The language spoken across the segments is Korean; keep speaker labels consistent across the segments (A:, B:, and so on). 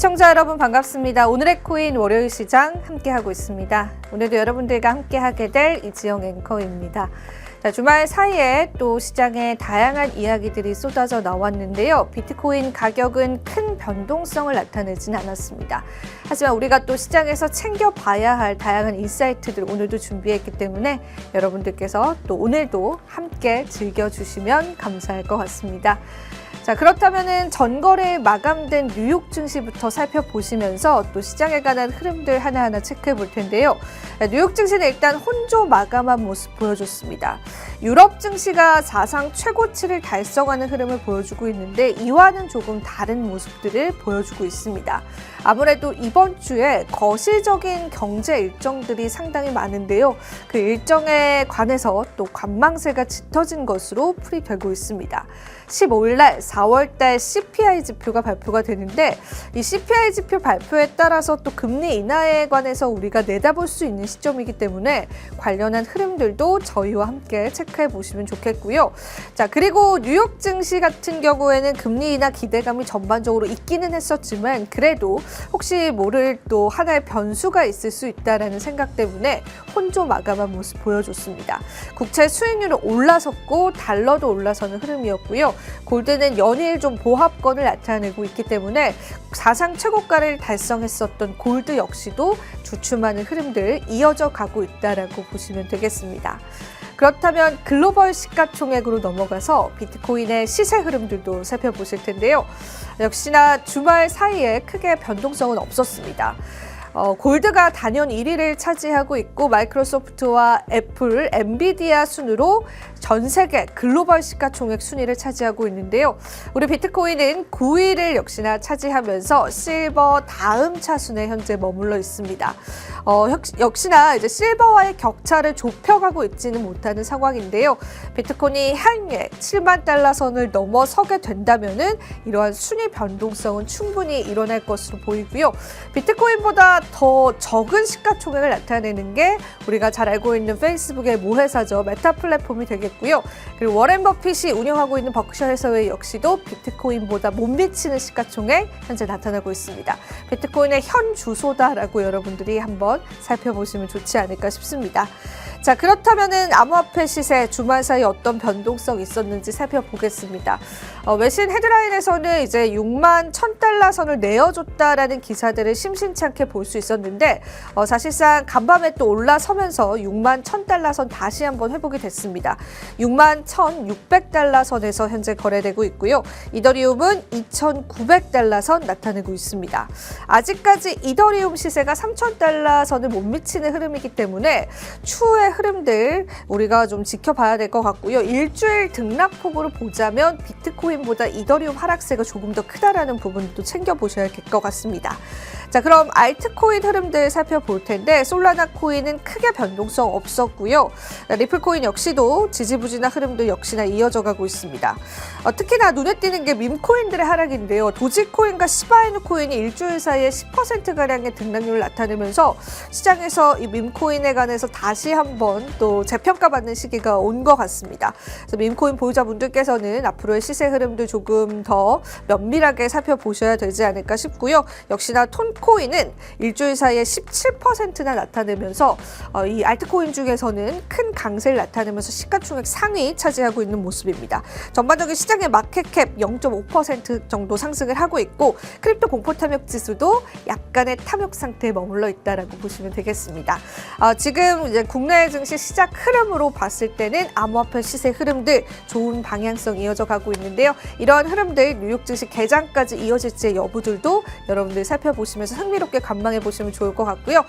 A: 시청자 여러분 반갑습니다. 오늘의 코인 월요일 시장 함께하고 있습니다. 오늘도 여러분들과 함께하게 될 이지영 앵커입니다. 자, 주말 사이에 또 시장에 다양한 이야기들이 쏟아져 나왔는데요. 비트코인 가격은 큰 변동성을 나타내진 않았습니다. 하지만 우리가 또 시장에서 챙겨봐야 할 다양한 인사이트들 오늘도 준비했기 때문에 여러분들께서 또 오늘도 함께 즐겨주시면 감사할 것 같습니다. 자, 그렇다면은 전거래 마감된 뉴욕 증시부터 살펴보시면서 또 시장에 관한 흐름들 하나하나 체크해 볼 텐데요. 뉴욕 증시는 일단 혼조 마감한 모습 보여줬습니다. 유럽 증시가 사상 최고치를 달성하는 흐름을 보여주고 있는데 이와는 조금 다른 모습들을 보여주고 있습니다. 아무래도 이번 주에 거시적인 경제 일정들이 상당히 많은데요. 그 일정에 관해서 또 관망세가 짙어진 것으로 풀이되고 있습니다. 15일 날 4월 달 CPI 지표가 발표가 되는데 이 CPI 지표 발표에 따라서 또 금리 인하에 관해서 우리가 내다볼 수 있는 시점이기 때문에 관련한 흐름들도 저희와 함께 체크해 보시면 좋겠고요. 자, 그리고 뉴욕 증시 같은 경우에는 금리 인하 기대감이 전반적으로 있기는 했었지만 그래도 혹시 모를 또 하나의 변수가 있을 수 있다라는 생각 때문에 혼조 마감한 모습 보여줬습니다. 국채 수익률은 올라섰고 달러도 올라서는 흐름이었고요. 골드는 연일 좀 보합권을 나타내고 있기 때문에 사상 최고가를 달성했었던 골드 역시도 주춤하는 흐름들 이어져 가고 있다라고 보시면 되겠습니다. 그렇다면 글로벌 시가총액으로 넘어가서 비트코인의 시세 흐름들도 살펴보실 텐데요. 역시나 주말 사이에 크게 변동성은 없었습니다. 골드가 단연 1위를 차지하고 있고 마이크로소프트와 애플, 엔비디아 순으로 전 세계 글로벌 시가총액 순위를 차지하고 있는데요. 우리 비트코인은 9위를 역시나 차지하면서 실버 다음 차순에 현재 머물러 있습니다. 역시나 이제 실버와의 격차를 좁혀가고 있지는 못하는 상황인데요. 비트코인이 향후에 7만 달러 선을 넘어서게 된다면은 이러한 순위 변동성은 충분히 일어날 것으로 보이고요. 비트코인보다 더 적은 시가총액을 나타내는 게 우리가 잘 알고 있는 페이스북의 모회사죠. 메타 플랫폼이 되겠고요. 그리고 워렌 버핏이 운영하고 있는 버크셔 해서웨이 역시도 비트코인보다 못 미치는 시가총액 현재 나타나고 있습니다. 비트코인의 현 주소다라고 여러분들이 한번 살펴보시면 좋지 않을까 싶습니다. 자, 그렇다면은 암호화폐 시세 주말 사이 어떤 변동성이 있었는지 살펴보겠습니다. 외신 헤드라인에서는 이제 6만 1,000달러 선을 내어줬다라는 기사들을 심심치 않게 볼 수 있었는데 사실상 간밤에 또 올라서면서 6만 1,000달러 선 다시 한번 회복이 됐습니다. 6만 1,600달러 선에서 현재 거래되고 있고요. 이더리움은 2,900달러 선 나타내고 있습니다. 아직까지 이더리움 시세가 3,000달러 선을 못 미치는 흐름이기 때문에 추후에 흐름들 우리가 좀 지켜봐야 될 것 같고요. 일주일 등락폭으로 보자면 비트코인보다 이더리움 하락세가 조금 더 크다라는 부분도 챙겨보셔야 될 것 같습니다. 자, 그럼 알트코인 흐름들 살펴볼 텐데 솔라나 코인은 크게 변동성 없었고요. 리플 코인 역시도 지지부진한 흐름들 역시나 이어져 가고 있습니다. 특히나 눈에 띄는 게 밈코인들의 하락인데요. 도지코인과 시바이누 코인이 일주일 사이에 10%가량의 등락률을 나타내면서 시장에서 이 밈코인에 관해서 다시 한번 또 재평가받는 시기가 온 것 같습니다. 그래서 밈코인 보유자분들께서는 앞으로의 시세 흐름도 조금 더 면밀하게 살펴보셔야 되지 않을까 싶고요. 역시나 톤코인은 일주일 사이에 17%나 나타내면서 이 알트코인 중에서는 큰 강세를 나타내면서 시가총액 상위 차지하고 있는 모습입니다. 전반적인 시장의 마켓캡 0.5% 정도 상승을 하고 있고 크립토 공포 탐욕 지수도 약간의 탐욕 상태에 머물러 있다라고 보시면 되겠습니다. 지금 이제 국내 증시 시작 흐름으로 봤을 때는 암호화폐 시세 흐름들 좋은 방향성 이어져 가고 있는데요. 이러한 흐름들 뉴욕 증시 개장까지 이어질지의 여부들도 여러분들 살펴보시면서 흥미롭게 관망해 보시면 좋을 것 같고요.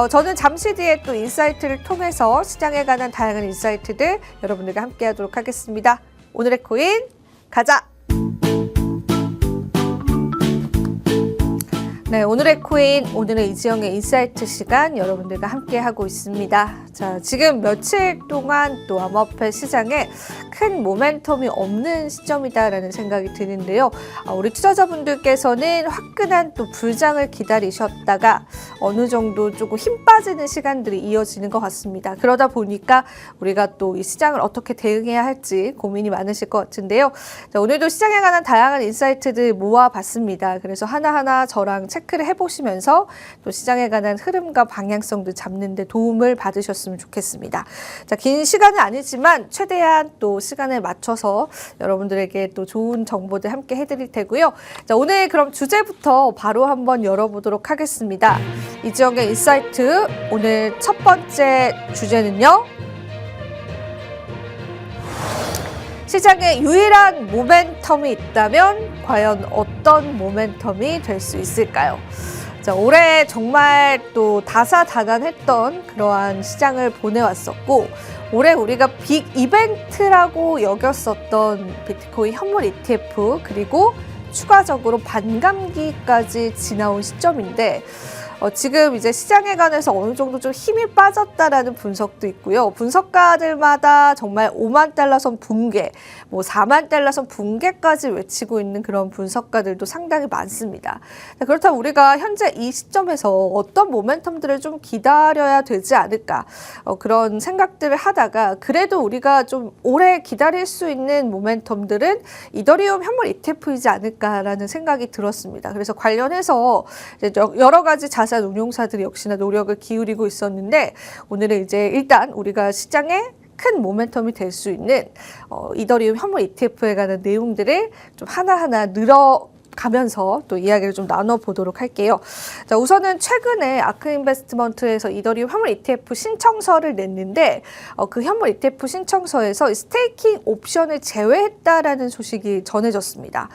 A: 저는 잠시 뒤에 또 인사이트를 통해서 시장에 관한 다양한 인사이트들 여러분들과 함께 하도록 하겠습니다. 오늘의 코인 가자! 네, 오늘의 코인, 오늘의 이지영의 인사이트 시간 여러분들과 함께 하고 있습니다. 자, 지금 며칠 동안 또 암호화폐 시장에 큰 모멘텀이 없는 시점이다라는 생각이 드는데요. 우리 투자자분들께서는 화끈한 또 불장을 기다리셨다가 어느 정도 조금 힘 빠지는 시간들이 이어지는 것 같습니다. 그러다 보니까 우리가 또 이 시장을 어떻게 대응해야 할지 고민이 많으실 것 같은데요. 자, 오늘도 시장에 관한 다양한 인사이트들 모아봤습니다. 그래서 하나하나 저랑 체크를 해보시면서 또 시장에 관한 흐름과 방향성도 잡는 데 도움을 받으셨으면 좋겠습니다. 자, 긴 시간은 아니지만 최대한 또 시간을 맞춰서 여러분들에게 또 좋은 정보들 함께 해드릴 테고요. 자, 오늘 그럼 주제부터 바로 한번 열어보도록 하겠습니다. 이지영의 인사이트 오늘 첫 번째 주제는요. 시장에 유일한 모멘텀이 있다면 과연 어떤 모멘텀이 될 수 있을까요? 자, 올해 정말 또 다사다난했던 그러한 시장을 보내왔었고 올해 우리가 빅 이벤트라고 여겼었던 비트코인 현물 ETF 그리고 추가적으로 반감기까지 지나온 시점인데 지금 이제 시장에 관해서 어느 정도 좀 힘이 빠졌다라는 분석도 있고요. 분석가들마다 정말 5만 달러 선 붕괴, 4만 달러 선 붕괴까지 외치고 있는 그런 분석가들도 상당히 많습니다. 그렇다면 우리가 현재 이 시점에서 어떤 모멘텀들을 좀 기다려야 되지 않을까 그런 생각들을 하다가 그래도 우리가 좀 오래 기다릴 수 있는 모멘텀들은 이더리움 현물 ETF이지 않을까라는 생각이 들었습니다. 그래서 관련해서 이제 여러 가지 자산 운용사들이 역시나 노력을 기울이고 있었는데 오늘은 이제 일단 우리가 시장에 큰 모멘텀이 될 수 있는 이더리움 현물 ETF에 관한 내용들을 좀 하나하나 가면서 또 이야기를 좀 나눠보도록 할게요. 자, 우선은 최근에 아크인베스트먼트에서 이더리움 현물 ETF 신청서를 냈는데 그 현물 ETF 신청서에서 스테이킹 옵션을 제외했다라는 소식이 전해졌습니다.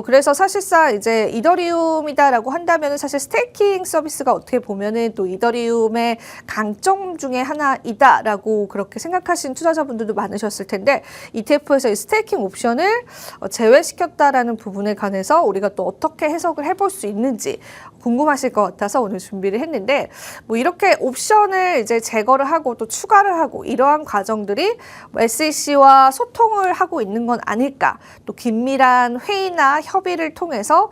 A: 그래서 사실상 이제 이더리움이다라고 한다면 사실 스테이킹 서비스가 어떻게 보면은 또 이더리움의 강점 중에 하나이다라고 그렇게 생각하신 투자자분들도 많으셨을 텐데 ETF에서 이 스테이킹 옵션을 제외시켰다라는 부분에 관해서 우리가 또 어떻게 해석을 해볼 수 있는지 궁금하실 것 같아서 오늘 준비를 했는데 이렇게 옵션을 이제 제거를 하고 또 추가를 하고 이러한 과정들이 SEC와 소통을 하고 있는 건 아닐까 또 긴밀한 회의나 협의를 통해서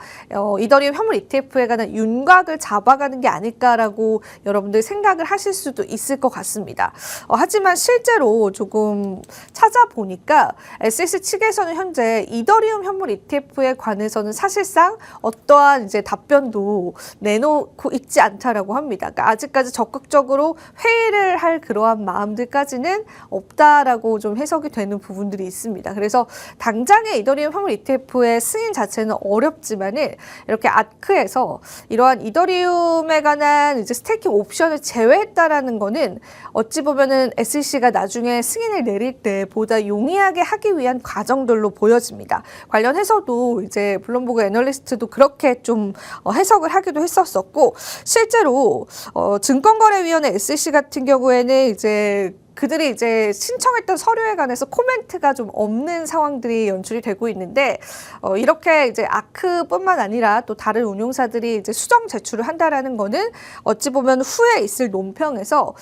A: 이더리움 현물 ETF에 관한 윤곽을 잡아가는 게 아닐까라고 여러분들 생각을 하실 수도 있을 것 같습니다. 하지만 실제로 조금 찾아보니까 SEC 측에서는 현재 이더리움 현물 ETF에 관해서는 사실상 어떠한 이제 답변도 내놓고 있지 않다라고 합니다. 그러니까 아직까지 적극적으로 회의를 할 그러한 마음들까지는 없다라고 좀 해석이 되는 부분들이 있습니다. 그래서 당장의 이더리움 현물 ETF의 승인 자체는 어렵지만은 이렇게 아크에서 이러한 이더리움에 관한 이제 스테이킹 옵션을 제외했다라는 거는 어찌 보면은 SEC가 나중에 승인을 내릴 때 보다 용이하게 하기 위한 과정들로 보여집니다. 관련해서도 이제 블룸버그 애널리스트도 그렇게 좀 해석을 하기도 했었었고 실제로 증권거래위원회 SEC 같은 경우에는 이제 그들이 이제 신청했던 서류에 관해서 코멘트가 좀 없는 상황들이 연출이 되고 있는데 이렇게 이제 아크뿐만 아니라 또 다른 운용사들이 이제 수정 제출을 한다라는 거는 어찌 보면 후에 있을 논평에서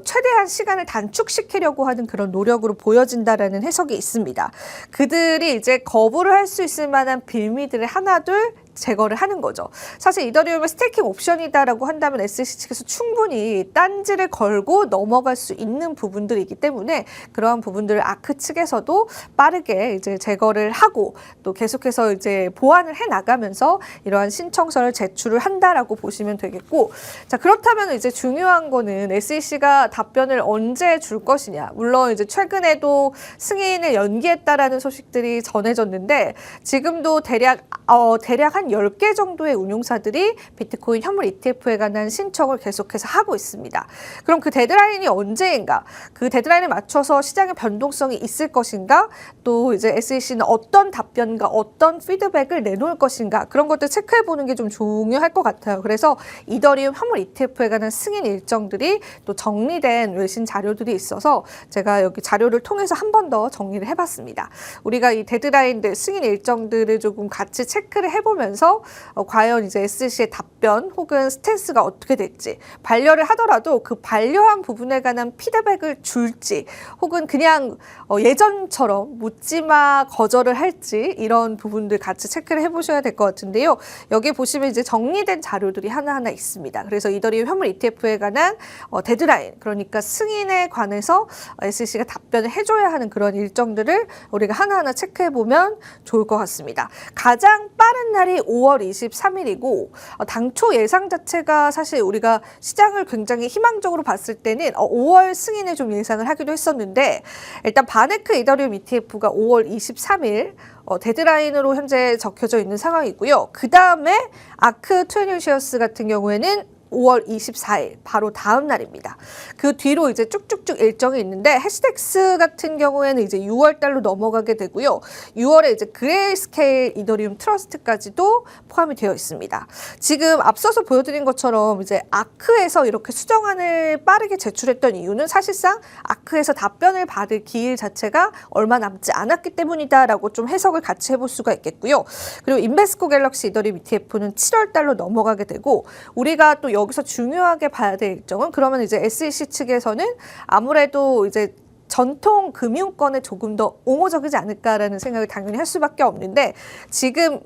A: 최대한 시간을 단축시키려고 하는 그런 노력으로 보여진다라는 해석이 있습니다. 그들이 이제 거부를 할 수 있을 만한 빌미들을 하나둘 제거를 하는 거죠. 사실 이더리움의 스테이킹 옵션이다라고 한다면 SEC 측에서 충분히 딴지를 걸고 넘어갈 수 있는 부분들이기 때문에 그러한 부분들을 아크 측에서도 빠르게 이제 제거를 하고 또 계속해서 이제 보완을 해 나가면서 이러한 신청서를 제출을 한다라고 보시면 되겠고 자, 그렇다면 이제 중요한 거는 SEC가 답변을 언제 줄 것이냐. 물론 이제 최근에도 승인을 연기했다라는 소식들이 전해졌는데 지금도 대략 한 10개 정도의 운용사들이 비트코인 현물 ETF에 관한 신청을 계속해서 하고 있습니다. 그럼 그 데드라인이 언제인가? 그 데드라인에 맞춰서 시장의 변동성이 있을 것인가? 또 이제 SEC는 어떤 답변과 어떤 피드백을 내놓을 것인가? 그런 것들 체크해 보는 게 좀 중요할 것 같아요. 그래서 이더리움 현물 ETF에 관한 승인 일정들이 또 정리된 외신 자료들이 있어서 제가 여기 자료를 통해서 한 번 더 정리를 해봤습니다. 우리가 이 데드라인들, 승인 일정들을 조금 같이 체크를 해보면서 보시면서 과연 이제 SEC의 답변 혹은 스탠스가 어떻게 될지, 반려를 하더라도 그 반려한 부분에 관한 피드백을 줄지 혹은 그냥 예전처럼 묻지마 거절을 할지 이런 부분들 같이 체크를 해보셔야 될 것 같은데요. 여기 보시면 이제 정리된 자료들이 하나하나 있습니다. 그래서 이더리움 현물 ETF에 관한 데드라인, 그러니까 승인에 관해서 SEC가 답변을 해줘야 하는 그런 일정들을 우리가 하나하나 체크해보면 좋을 것 같습니다. 가장 빠른 날이 5월 23일이고 당초 예상 자체가 사실 우리가 시장을 굉장히 희망적으로 봤을 때는 5월 승인을 좀 예상을 하기도 했었는데, 일단 바네크 이더리움 ETF가 5월 23일 데드라인으로 현재 적혀져 있는 상황이고요. 그 다음에 아크 트레니셔스 같은 경우에는 5월 24일 바로 다음 날입니다. 그 뒤로 이제 쭉쭉쭉 일정이 있는데, 해시텍스 같은 경우에는 이제 6월 달로 넘어가게 되고요. 6월에 이제 그레이스케일 이더리움 트러스트까지도 포함이 되어 있습니다. 지금 앞서서 보여드린 것처럼 이제 아크에서 이렇게 수정안을 빠르게 제출했던 이유는 사실상 아크에서 답변을 받을 기일 자체가 얼마 남지 않았기 때문이다라고 좀 해석을 같이 해볼 수가 있겠고요. 그리고 인베스코 갤럭시 이더리움 ETF는 7월 달로 넘어가게 되고, 우리가 또 여기서 중요하게 봐야 될 일정은, 그러면 이제 SEC 측에서는 아무래도 이제 전통 금융권에 조금 더 옹호적이지 않을까라는 생각을 당연히 할 수밖에 없는데, 지금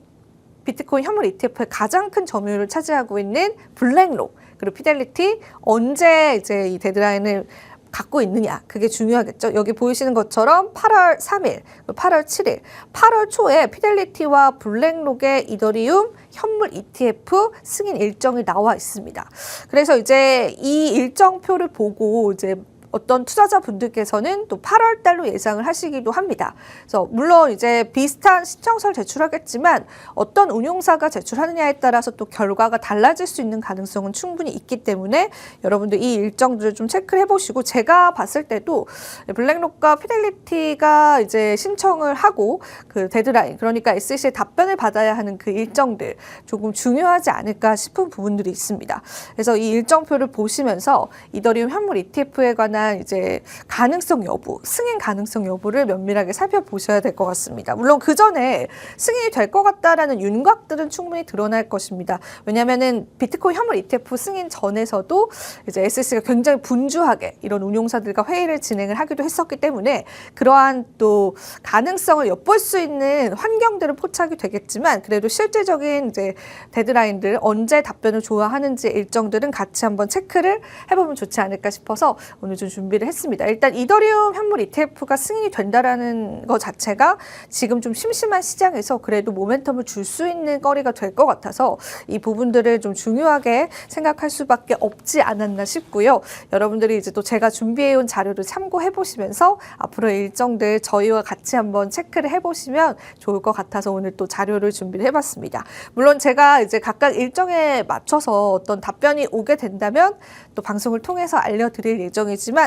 A: 비트코인 현물 ETF의 가장 큰 점유율을 차지하고 있는 블랙록 그리고 피델리티, 언제 이제 이 데드라인을 갖고 있느냐, 그게 중요하겠죠. 여기 보이시는 것처럼 8월 3일, 8월 7일, 8월 초에 피델리티와 블랙록의 이더리움 현물 ETF 승인 일정이 나와 있습니다. 그래서 이제 이 일정표를 보고 이제 어떤 투자자분들께서는 또 8월 달로 예상을 하시기도 합니다. 그래서 물론 이제 비슷한 신청서를 제출하겠지만 어떤 운용사가 제출하느냐에 따라서 또 결과가 달라질 수 있는 가능성은 충분히 있기 때문에 여러분들 이 일정들을 좀 체크를 해보시고, 제가 봤을 때도 블랙록과 피델리티가 이제 신청을 하고 그 데드라인, 그러니까 SEC의 답변을 받아야 하는 그 일정들 조금 중요하지 않을까 싶은 부분들이 있습니다. 그래서 이 일정표를 보시면서 이더리움 현물 ETF에 관한 이제 가능성 여부, 승인 가능성 여부를 면밀하게 살펴보셔야 될 것 같습니다. 물론 그 전에 승인이 될 것 같다라는 윤곽들은 충분히 드러날 것입니다. 왜냐하면은 비트코인 현물 ETF 승인 전에서도 이제 SEC가 굉장히 분주하게 이런 운용사들과 회의를 진행을 하기도 했었기 때문에 그러한 또 가능성을 엿볼 수 있는 환경들은 포착이 되겠지만, 그래도 실질적인 이제 데드라인들, 언제 답변을 좋아하는지 일정들은 같이 한번 체크를 해보면 좋지 않을까 싶어서 오늘 좀 준비를 했습니다. 일단 이더리움 현물 ETF가 승인이 된다라는 것 자체가 지금 좀 심심한 시장에서 그래도 모멘텀을 줄 수 있는 거리가 될 것 같아서 이 부분들을 좀 중요하게 생각할 수밖에 없지 않았나 싶고요. 여러분들이 이제 또 제가 준비해온 자료를 참고해 보시면서 앞으로의 일정들 저희와 같이 한번 체크를 해보시면 좋을 것 같아서 오늘 또 자료를 준비를 해봤습니다. 물론 제가 이제 각각 일정에 맞춰서 어떤 답변이 오게 된다면 또 방송을 통해서 알려드릴 예정이지만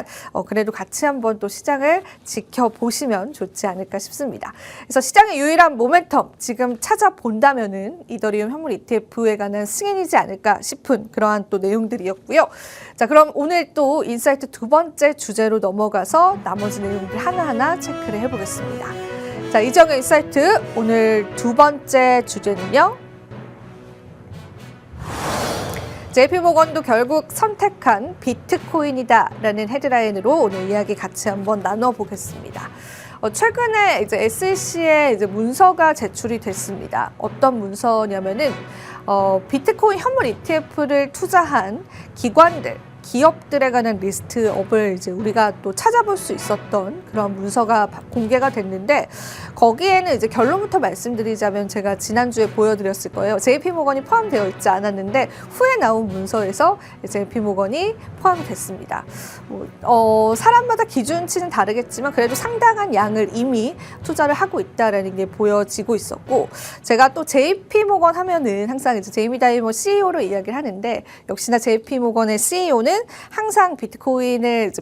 A: 그래도 같이 한번 또 시장을 지켜보시면 좋지 않을까 싶습니다. 그래서 시장의 유일한 모멘텀 지금 찾아본다면은 이더리움 현물 ETF에 관한 승인이지 않을까 싶은 그러한 또 내용들이었고요. 자, 그럼 오늘 또 인사이트 두 번째 주제로 넘어가서 나머지 내용들 하나하나 체크를 해보겠습니다. 자, 이정의 인사이트 오늘 두 번째 주제는요, JP모건도 결국 선택한 비트코인이다 라는 헤드라인으로 오늘 이야기 같이 한번 나눠보겠습니다. 최근에 이제 SEC에 이제 문서가 제출이 됐습니다. 어떤 문서냐면은 비트코인 현물 ETF를 투자한 기관들, 기업들에 관한 리스트업을 이제 우리가 또 찾아볼 수 있었던 그런 문서가 공개가 됐는데, 거기에는 이제 결론부터 말씀드리자면 제가 지난주에 보여드렸을 거예요. JP모건이 포함되어 있지 않았는데 후에 나온 문서에서 JP모건이 포함이 됐습니다. 사람마다 기준치는 다르겠지만 그래도 상당한 양을 이미 투자를 하고 있다라는 게 보여지고 있었고, 제가 또 JP모건 하면은 항상 이제 제이미 다이머 CEO로 이야기를 하는데, 역시나 JP모건의 CEO는 항상 비트코인을 이제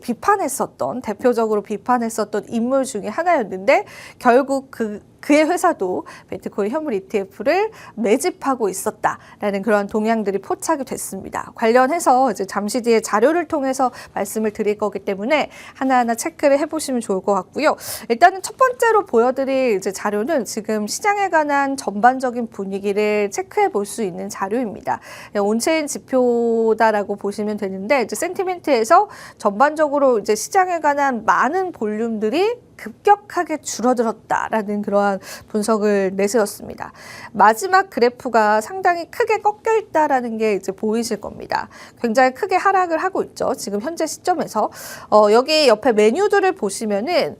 A: 대표적으로 비판했었던 인물 중에 하나였는데, 결국 그 그의 회사도 비트코인 현물 ETF를 매집하고 있었다라는 그런 동향들이 포착이 됐습니다. 관련해서 이제 잠시 뒤에 자료를 통해서 말씀을 드릴 거기 때문에 하나하나 체크를 해보시면 좋을 것 같고요. 일단은 첫 번째로 보여드릴 이제 자료는 지금 시장에 관한 전반적인 분위기를 체크해 볼 수 있는 자료입니다. 온체인 지표다라고 보시면 되는데 이제 센티멘트에서 전반적으로 이제 시장에 관한 많은 볼륨들이 급격하게 줄어들었다라는 그러한 분석을 내세웠습니다. 마지막 그래프가 상당히 크게 꺾여 있다라는 게 이제 보이실 겁니다. 굉장히 크게 하락을 하고 있죠. 지금 현재 시점에서 여기 옆에 메뉴들을 보시면은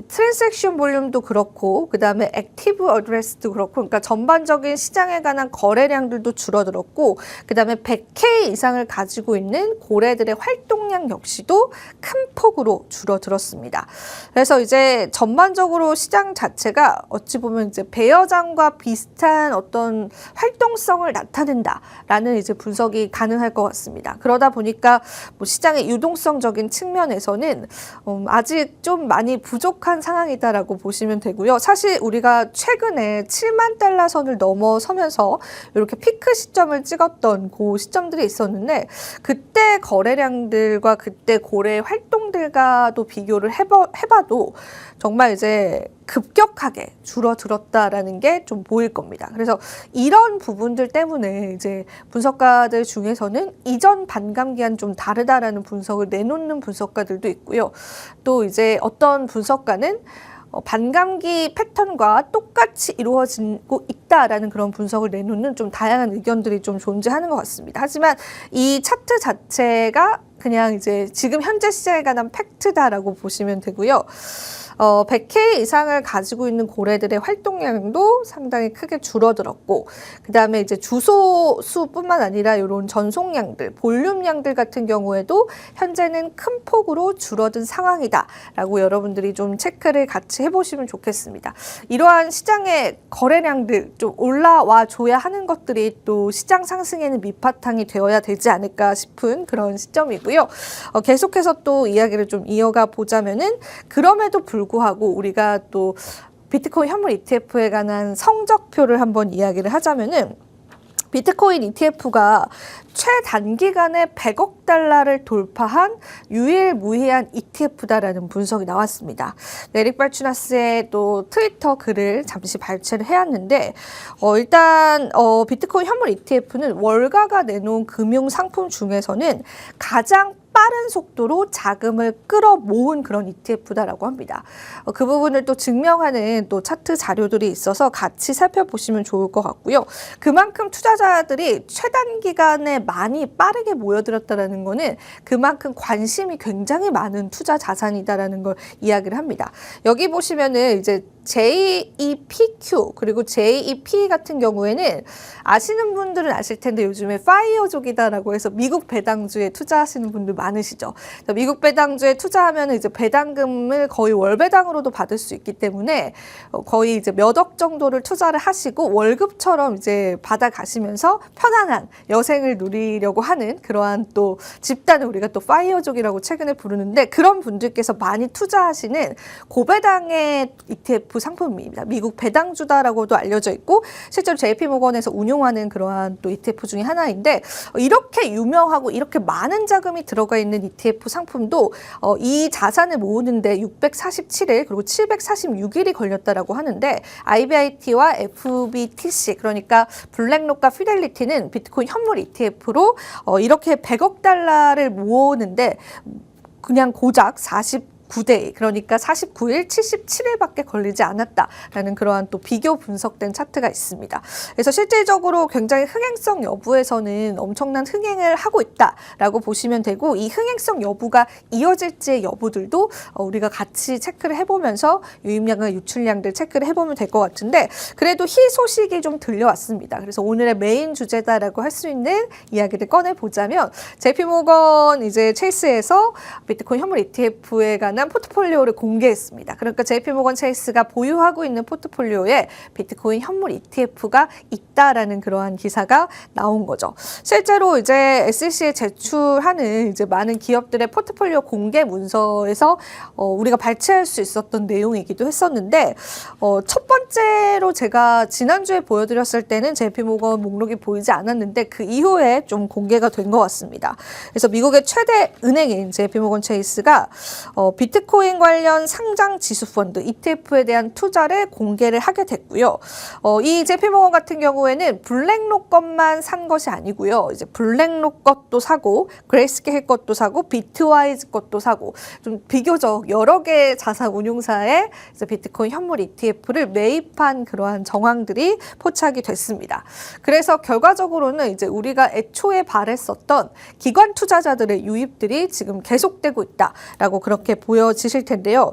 A: 트랜잭션 볼륨도 그렇고 그 다음에 액티브 어드레스도 그렇고 그러니까 전반적인 시장에 관한 거래량들도 줄어들었고 그 다음에 100K 이상을 가지고 있는 고래들의 활동량 역시도 큰 폭으로 줄어들었습니다. 그래서 이제 전반적으로 시장 자체가 어찌 보면 이제 배여장과 비슷한 어떤 활동성을 나타낸다라는 이제 분석이 가능할 것 같습니다. 그러다 보니까 뭐 시장의 유동성적인 측면에서는 아직 좀 많이 부족한 상황이다라고 보시면 되고요. 사실 우리가 최근에 7만 달러 선을 넘어서면서 이렇게 피크 시점을 찍었던 그 시점들이 있었는데 그때 거래량들과 그때 고래 활동들과도 비교를 해봐도 정말 이제 급격하게 줄어들었다라는 게 좀 보일 겁니다. 그래서 이런 부분들 때문에 이제 분석가들 중에서는 이전 반감기와는 좀 다르다라는 분석을 내놓는 분석가들도 있고요. 또 이제 어떤 분석가는 반감기 패턴과 똑같이 이루어지고 있다라는 그런 분석을 내놓는 좀 다양한 의견들이 좀 존재하는 것 같습니다. 하지만 이 차트 자체가 그냥 이제 지금 현재 시장에 관한 팩트다라고 보시면 되고요. 100K 이상을 가지고 있는 고래들의 활동량도 상당히 크게 줄어들었고 그 다음에 이제 주소 수뿐만 아니라 이런 전송량들, 볼륨량들 같은 경우에도 현재는 큰 폭으로 줄어든 상황이다라고 여러분들이 좀 체크를 같이 해보시면 좋겠습니다. 이러한 시장의 거래량들 좀 올라와 줘야 하는 것들이 또 시장 상승에는 밑바탕이 되어야 되지 않을까 싶은 그런 시점이고요. 계속해서 또 이야기를 좀 이어가 보자면은 그럼에도 불구하고 우리가 또 비트코인 현물 ETF에 관한 성적표를 한번 이야기를 하자면은 비트코인 ETF가 최단기간에 100억 달러를 돌파한 유일무이한 ETF다라는 분석이 나왔습니다. 에릭 발추나스의 또 트위터 글을 잠시 발췌를 해왔는데 일단 비트코인 현물 ETF는 월가가 내놓은 금융 상품 중에서는 가장 빠른 속도로 자금을 끌어모은 그런 ETF다라고 합니다. 그 부분을 또 증명하는 또 차트 자료들이 있어서 같이 살펴보시면 좋을 것 같고요. 그만큼 투자자들이 최단기간에 많이 빠르게 모여들었다는 거는 그만큼 관심이 굉장히 많은 투자 자산이다라는 걸 이야기를 합니다. 여기 보시면은 이제 JEPQ 그리고 JEP 같은 경우에는 아시는 분들은 아실 텐데 요즘에 파이어족이다라고 해서 미국 배당주에 투자하시는 분들 많으시죠. 미국 배당주에 투자하면 이제 배당금을 거의 월배당으로도 받을 수 있기 때문에 거의 이제 몇 억 정도를 투자를 하시고 월급처럼 이제 받아 가시면서 편안한 여생을 누리려고 하는 그러한 또 집단을 우리가 또 파이어족이라고 최근에 부르는데 그런 분들께서 많이 투자하시는 고배당의 ETF 상품입니다. 미국 배당주다라고도 알려져 있고 실제로 JP모건에서 운용하는 그러한 또 ETF 중에 하나인데 이렇게 유명하고 이렇게 많은 자금이 들어가 있는 ETF 상품도 이 자산을 모으는데 647일 그리고 746일이 걸렸다라고 하는데 IBIT와 FBTC 그러니까 블랙록과 피델리티는 비트코인 현물 ETF로 이렇게 100억 달러를 모으는데 그냥 고작 49대 그러니까 49일, 77일밖에 걸리지 않았다라는 그러한 또 비교 분석된 차트가 있습니다. 그래서 실질적으로 굉장히 흥행성 여부에서는 엄청난 흥행을 하고 있다라고 보시면 되고 이 흥행성 여부가 이어질지의 여부들도 우리가 같이 체크를 해보면서 유입량과 유출량들 체크를 해보면 될 것 같은데 그래도 희소식이 좀 들려왔습니다. 그래서 오늘의 메인 주제다라고 할 수 있는 이야기를 꺼내보자면 JP모건 이제 체이스에서 비트코인 현물 ETF에 관한 관한 포트폴리오를 공개했습니다. 그러니까 JP모건 체이스가 보유하고 있는 포트폴리오에 비트코인 현물 ETF가 있다라는 그러한 기사가 나온 거죠. 실제로 이제 SEC에 제출하는 이제 많은 기업들의 포트폴리오 공개 문서에서 우리가 발췌할 수 있었던 내용이기도 했었는데 첫 번째로 제가 지난주에 보여드렸을 때는 JP모건 목록이 보이지 않았는데 그 이후에 좀 공개가 된 것 같습니다. 그래서 미국의 최대 은행인 JP모건 체이스가 비트코인 관련 상장 지수 펀드 ETF에 대한 투자를 공개를 하게 됐고요. 이 JP모건 같은 경우에는 블랙록 것만 산 것이 아니고요. 이제 블랙록 것도 사고 그레이스케일 것도 사고 비트와이즈 것도 사고 좀 비교적 여러 개의 자산 운용사의 이제 비트코인 현물 ETF를 매입한 그러한 정황들이 포착이 됐습니다. 그래서 결과적으로는 이제 우리가 애초에 바랬었던 기관 투자자들의 유입들이 지금 계속되고 있다라고 그렇게 보여지실 텐데요.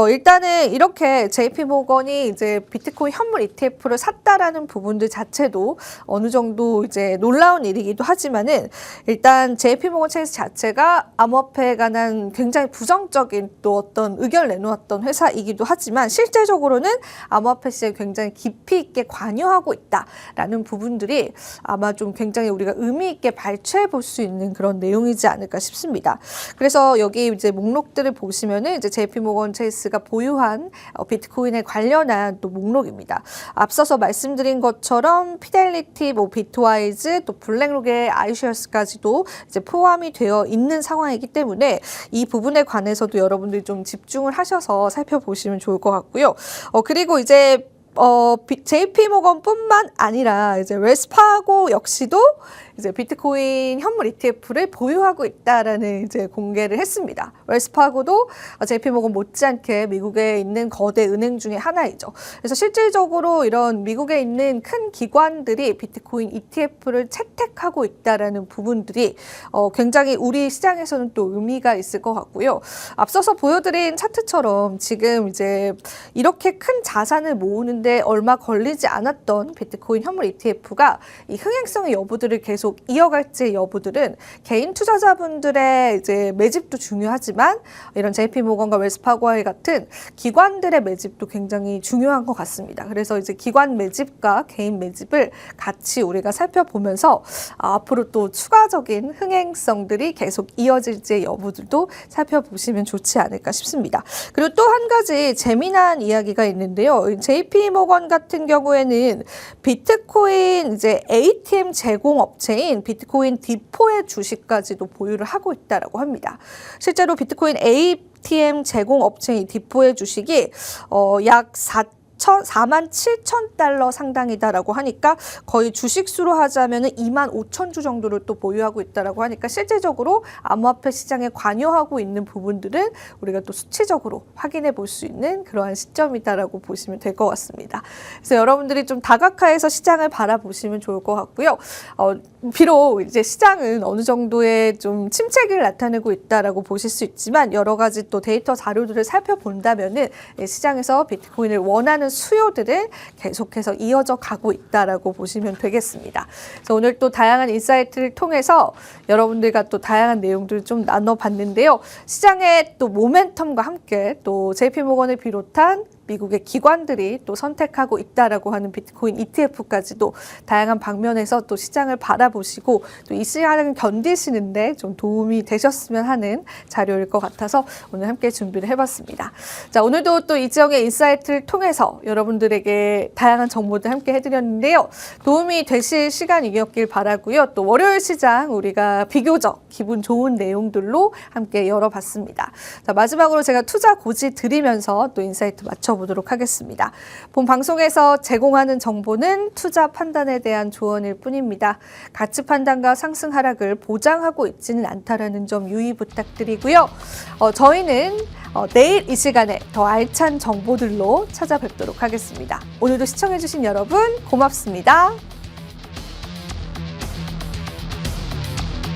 A: 일단은 이렇게 JP모건이 이제 비트코인 현물 ETF를 샀다라는 부분들 자체도 어느 정도 이제 놀라운 일이기도 하지만은 일단 JP모건 체이스 자체가 암호화폐에 관한 굉장히 부정적인 또 어떤 의견을 내놓았던 회사이기도 하지만 실제적으로는 암호화폐 시장에 굉장히 깊이 있게 관여하고 있다라는 부분들이 아마 좀 굉장히 우리가 의미 있게 발췌해 볼 수 있는 그런 내용이지 않을까 싶습니다. 그래서 여기 이제 목록들을 보시면은 이제 JP모건 체이스가 보유한 비트코인에 관련한 또 목록입니다. 앞서서 말씀드린 것처럼 피델리티, 비트와이즈, 또 블랙록의 아이쉐어스까지도 이제 포함이 되어 있는 상황이기 때문에 이 부분에 관해서도 여러분들이 좀 집중을 하셔서 살펴보시면 좋을 것 같고요. 그리고 이제 JP모건뿐만 아니라 이제 웰스파고 역시도 이제 비트코인 현물 ETF를 보유하고 있다라는 이제 공개를 했습니다. 웰스파고도 JP모건 못지않게 미국에 있는 거대 은행 중에 하나이죠. 그래서 실질적으로 이런 미국에 있는 큰 기관들이 비트코인 ETF를 채택하고 있다라는 부분들이 굉장히 우리 시장에서는 또 의미가 있을 것 같고요. 앞서서 보여드린 차트처럼 지금 이제 이렇게 큰 자산을 모으는데 얼마 걸리지 않았던 비트코인 현물 ETF가 이 흥행성의 여부들을 계속 이어갈지 여부들은 개인 투자자분들의 이제 매집도 중요하지만 이런 JP모건과 웰스파고와 같은 기관들의 매집도 굉장히 중요한 것 같습니다. 그래서 이제 기관 매집과 개인 매집을 같이 우리가 살펴보면서 앞으로 또 추가적인 흥행성들이 계속 이어질지 여부들도 살펴보시면 좋지 않을까 싶습니다. 그리고 또 한 가지 재미난 이야기가 있는데요. JP모건 같은 경우에는 비트코인 이제 ATM 제공업체인 비트코인 디포의 주식까지도 보유를 하고 있다라고 합니다. 실제로 비트코인 ATM 제공업체인 디포의 주식이 약 47,000달러 상당이다라고 하니까 거의 주식수로 하자면 25,000주 정도를 또 보유하고 있다라고 하니까 실제적으로 암호화폐 시장에 관여하고 있는 부분들은 우리가 또 수치적으로 확인해 볼 수 있는 그러한 시점이다라고 보시면 될 것 같습니다. 그래서 여러분들이 좀 다각화해서 시장을 바라보시면 좋을 것 같고요. 비록 이제 시장은 어느 정도의 좀 침체기를 나타내고 있다라고 보실 수 있지만 여러 가지 또 데이터 자료들을 살펴본다면은 시장에서 비트코인을 원하는 수요들은 계속해서 이어져 가고 있다라고 보시면 되겠습니다. 그래서 오늘 또 다양한 인사이트를 통해서 여러분들과 또 다양한 내용들을 좀 나눠봤는데요. 시장의 또 모멘텀과 함께 또 JP모건을 비롯한 미국의 기관들이 또 선택하고 있다라고 하는 비트코인 ETF까지도 다양한 방면에서 또 시장을 바라보시고 또 이 시장을 견디시는데 좀 도움이 되셨으면 하는 자료일 것 같아서 오늘 함께 준비를 해봤습니다. 자, 오늘도 또 이지영의 인사이트를 통해서 여러분들에게 다양한 정보들 함께 해드렸는데요. 도움이 되실 시간이었길 바라고요. 또 월요일 시장 우리가 비교적 기분 좋은 내용들로 함께 열어봤습니다. 자, 마지막으로 제가 투자 고지 드리면서 또 인사이트 마쳐보도록 하겠습니다. 본 방송에서 제공하는 정보는 투자 판단에 대한 조언일 뿐입니다. 가치 판단과 상승 하락을 보장하고 있지는 않다라는 점 유의 부탁드리고요. 저희는 내일 이 시간에 더 알찬 정보들로 찾아뵙도록 하겠습니다. 오늘도 시청해주신 여러분 고맙습니다.